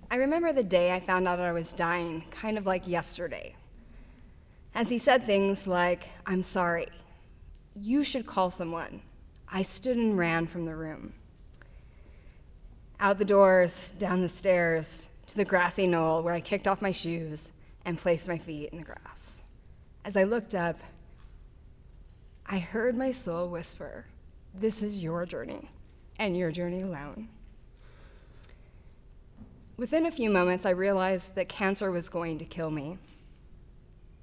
I remember the day I found out I was dying, kind of like yesterday. As he said things like, "I'm sorry. You should call someone." I stood and ran from the room. Out the doors, down the stairs, to the grassy knoll where I kicked off my shoes and placed my feet in the grass. As I looked up, I heard my soul whisper, "This is your journey, and your journey alone." Within a few moments, I realized that cancer was going to kill me,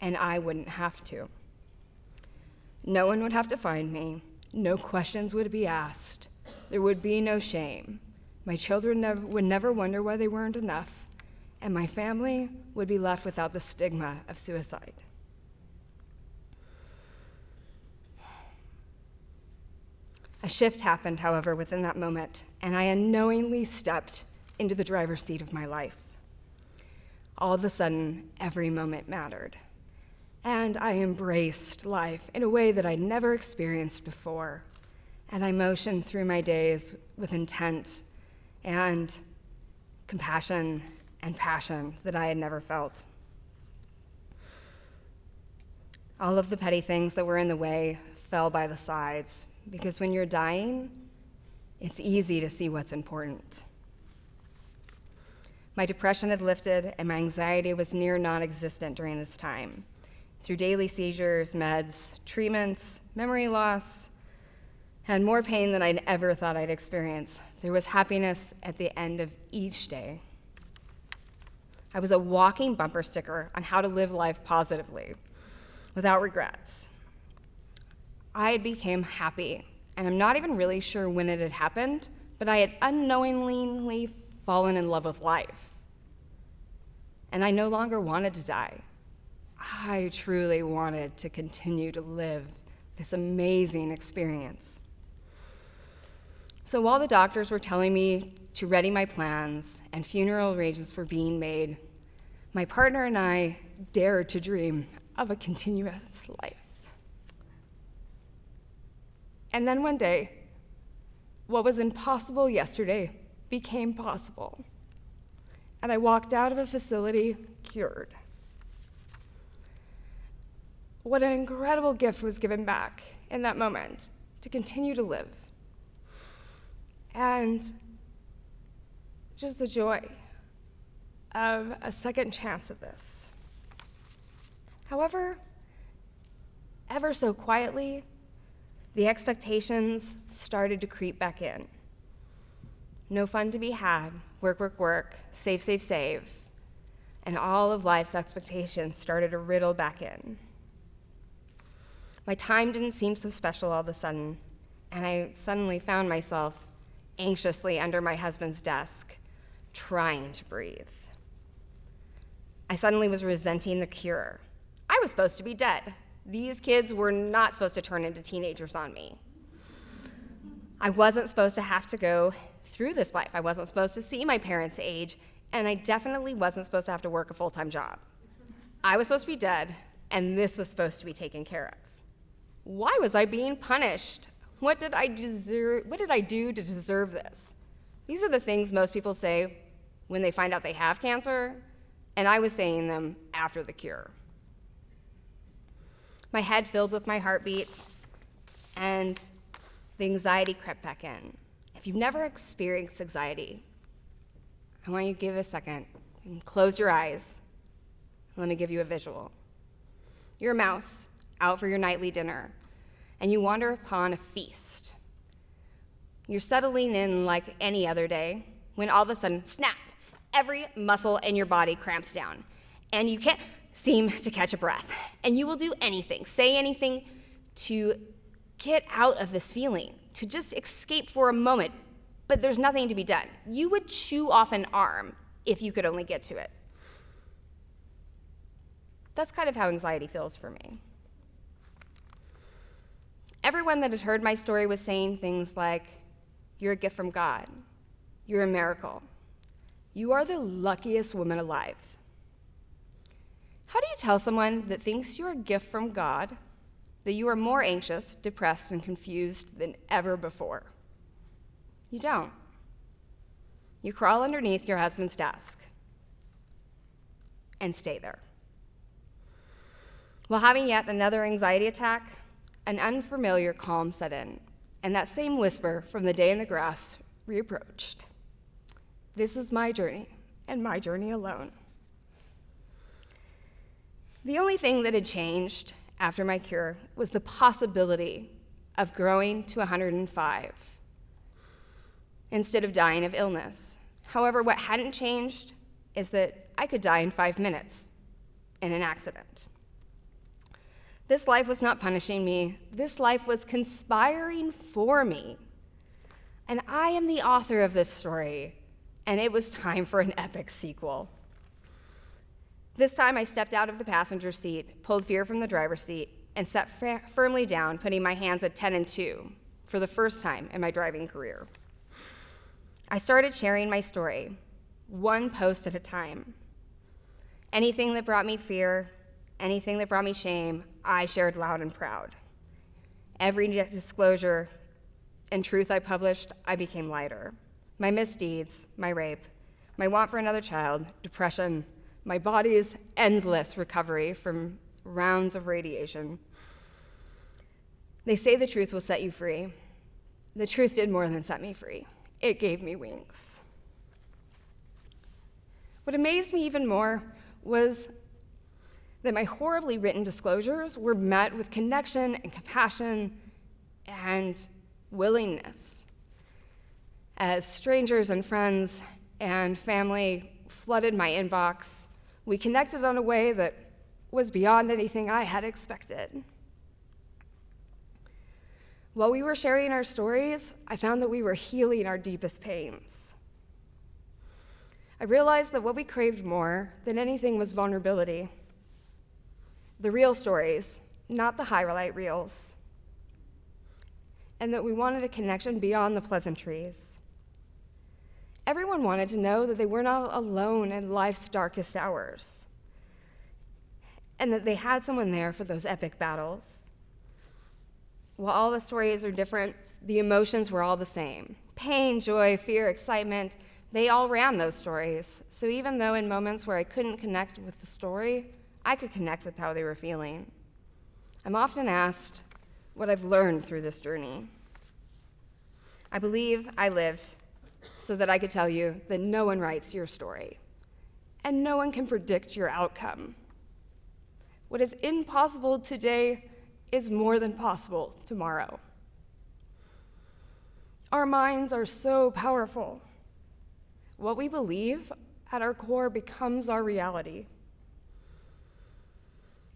and I wouldn't have to. No one would have to find me. No questions would be asked. There would be no shame. My children would never wonder why they weren't enough, and my family would be left without the stigma of suicide. A shift happened, however, within that moment, and I unknowingly stepped into the driver's seat of my life. All of a sudden, every moment mattered, and I embraced life in a way that I'd never experienced before, and I motioned through my days with intent and compassion and passion that I had never felt. All of the petty things that were in the way fell by the sides, because when you're dying, it's easy to see what's important. My depression had lifted, and my anxiety was near non-existent during this time. Through daily seizures, meds, treatments, memory loss, and more pain than I'd ever thought I'd experience, there was happiness at the end of each day. I was a walking bumper sticker on how to live life positively, without regrets. I had become happy, and I'm not even really sure when it had happened, but I had unknowingly fallen in love with life. And I no longer wanted to die. I truly wanted to continue to live this amazing experience. So while the doctors were telling me to ready my plans and funeral arrangements were being made, my partner and I dared to dream of a continuous life. And then one day, what was impossible yesterday became possible. And I walked out of a facility cured. What an incredible gift was given back in that moment to continue to live. And just the joy of a second chance at this. However, ever so quietly, the expectations started to creep back in. No fun to be had, work, work, work, save, save, save. And all of life's expectations started to riddle back in. My time didn't seem so special all of a sudden, and I suddenly found myself anxiously under my husband's desk, trying to breathe. I suddenly was resenting the cure. I was supposed to be dead. These kids were not supposed to turn into teenagers on me. I wasn't supposed to have to go through this life. I wasn't supposed to see my parents age, and I definitely wasn't supposed to have to work a full-time job. I was supposed to be dead, and this was supposed to be taken care of. Why was I being punished? What did I do to deserve this? These are the things most people say when they find out they have cancer, and I was saying them after the cure. My head filled with my heartbeat, and the anxiety crept back in. If you've never experienced anxiety, I want you to give it a second and close your eyes. Let me give you a visual. You're a mouse out for your nightly dinner, and you wander upon a feast. You're settling in like any other day when all of a sudden, snap, every muscle in your body cramps down, and you can't seem to catch a breath. And you will do anything, say anything to get out of this feeling, to just escape for a moment, but there's nothing to be done. You would chew off an arm if you could only get to it. That's kind of how anxiety feels for me. Everyone that had heard my story was saying things like, "You're a gift from God. You're a miracle. You are the luckiest woman alive." How do you tell someone that thinks you're a gift from God that you are more anxious, depressed, and confused than ever before. You don't. You crawl underneath your husband's desk and stay there. While having yet another anxiety attack, an unfamiliar calm set in, and that same whisper from the day in the grass reapproached. This is my journey, and my journey alone. The only thing that had changed after my cure was the possibility of growing to 105 instead of dying of illness. However, what hadn't changed is that I could die in 5 minutes in an accident. This life was not punishing me. This life was conspiring for me. And I am the author of this story, and it was time for an epic sequel. This time I stepped out of the passenger seat, pulled fear from the driver's seat, and sat firmly down, putting my hands at 10 and 2 for the first time in my driving career. I started sharing my story, one post at a time. Anything that brought me fear, anything that brought me shame, I shared loud and proud. Every disclosure and truth I published, I became lighter. My misdeeds, my rape, my want for another child, depression, my body's endless recovery from rounds of radiation. They say the truth will set you free. The truth did more than set me free. It gave me wings. What amazed me even more was that my horribly written disclosures were met with connection and compassion and willingness. As strangers and friends and family flooded my inbox, we connected on a way that was beyond anything I had expected. While we were sharing our stories, I found that we were healing our deepest pains. I realized that what we craved more than anything was vulnerability. The real stories, not the highlight reels. And that we wanted a connection beyond the pleasantries. Everyone wanted to know that they were not alone in life's darkest hours, and that they had someone there for those epic battles. While all the stories are different, the emotions were all the same. Pain, joy, fear, excitement, they all ran those stories. So even though in moments where I couldn't connect with the story, I could connect with how they were feeling. I'm often asked what I've learned through this journey. I believe I lived so that I could tell you that no one writes your story, and no one can predict your outcome. What is impossible today is more than possible tomorrow. Our minds are so powerful. What we believe at our core becomes our reality.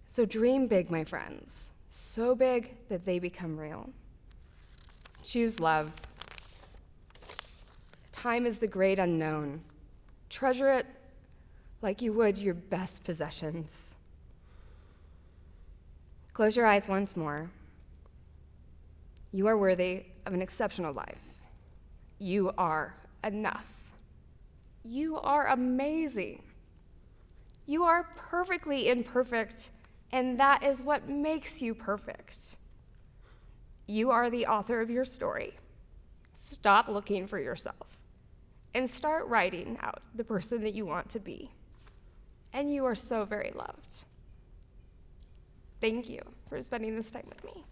So dream big, my friends, so big that they become real. Choose love. Time is the great unknown. Treasure it like you would your best possessions. Close your eyes once more. You are worthy of an exceptional life. You are enough. You are amazing. You are perfectly imperfect, and that is what makes you perfect. You are the author of your story. Stop looking for yourself and start writing out the person that you want to be. And you are so very loved. Thank you for spending this time with me.